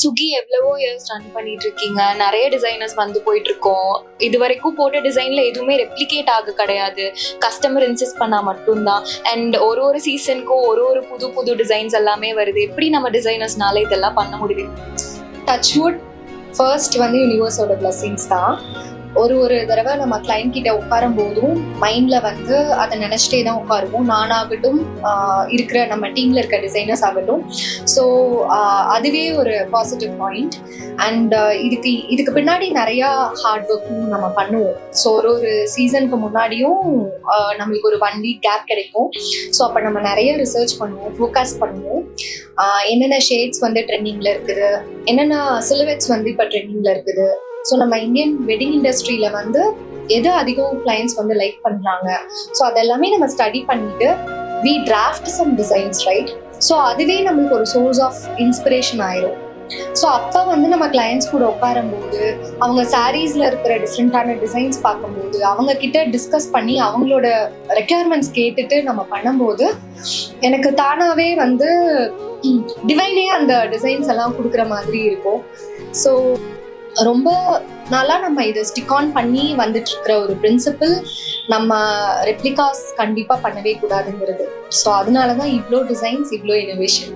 சுகி எவ்வளவோ years run பண்ணிட்டு இருக்கீங்க, நிறைய டிசைனர்ஸ் வந்து போயிட்டு இருக்கோம். இது வரைக்கும் போட்ட டிசைன்ல எதுவுமே ரெப்ளிகேட் ஆக கிடையாது, கஸ்டமர் இன்சிஸ்ட் பண்ணா மட்டும்தான். அண்ட் ஒரு சீசனுக்கும் ஒரு புது புது டிசைன்ஸ் எல்லாமே வருது. எப்படி நம்ம டிசைனர்ஸ்னால இதெல்லாம் பண்ண முடியுது? டச்வுட் ஃபர்ஸ்ட் வந்து யூனிவர்ஸோட பிளஸிங்ஸ் தான். ஒரு தடவை நம்ம கிளைண்ட் கிட்ட உட்காரும் போதும் மைண்ட்ல வந்து அதை நினைச்சிட்டே தான் உட்காருவோம். நானாகட்டும், இருக்கிற நம்ம டீம்ல இருக்க டிசைனர்ஸ் ஆகட்டும். ஸோ அதுவே ஒரு பாசிட்டிவ் பாயிண்ட். அண்ட் இதுக்கு பின்னாடி நிறையா ஹார்ட் ஒர்க்கும் நம்ம பண்ணுவோம். ஸோ ஒரு சீசனுக்கு முன்னாடியும் நம்மளுக்கு ஒரு 1 வீக் கேப் கிடைக்கும். ஸோ அப்போ நம்ம நிறைய ரிசர்ச் பண்ணுவோம், ஃபோக்கஸ் பண்ணுவோம். என்னென்ன ஷேட்ஸ் வந்து ட்ரெண்டிங்ல இருக்குது, என்னென்ன சிலுவெட்ஸ் வந்து இப்போ ட்ரெண்டிங்ல இருக்குது. ஸோ நம்ம இந்தியன் வெட்டிங் இண்டஸ்ட்ரியில வந்து எது அதிகம் கிளைண்ட்ஸ் வந்து லைக் பண்றாங்க, ஸோ அதெல்லாமே நம்ம ஸ்டடி பண்ணிட்டு we draft some designs, right? So அதுவே நம்மளுக்கு ஒரு சோர்ஸ் ஆஃப் இன்ஸ்பிரேஷன் ஆயிரும். ஸோ அப்போ வந்து நம்ம கிளைண்ட்ஸ் கூட உட்காரும் போது அவங்க சாரீஸ்ல இருக்கிற டிஃப்ரெண்டான டிசைன்ஸ் பார்க்கும்போது அவங்க கிட்ட டிஸ்கஸ் பண்ணி அவங்களோட ரெக்யர்மெண்ட்ஸ் கேட்டுட்டு நம்ம பண்ணும்போது எனக்கு தானாவே வந்து டிவைனே அந்த டிசைன்ஸ் எல்லாம் கொடுக்குற மாதிரி இருக்கும். ஸோ ரொம்ப நாளா நம்ம இதை ஸ்டிக் ஆன் பண்ணி வந்துட்டு இருக்கிற ஒரு பிரின்சிபிள், நம்ம ரெப்ளிகாஸ் கண்டிப்பா பண்ணவே கூடாதுங்கிறது. ஸோ அதனாலதான் இவ்வளோ டிசைன்ஸ், இவ்வளோ இனோவேஷன்.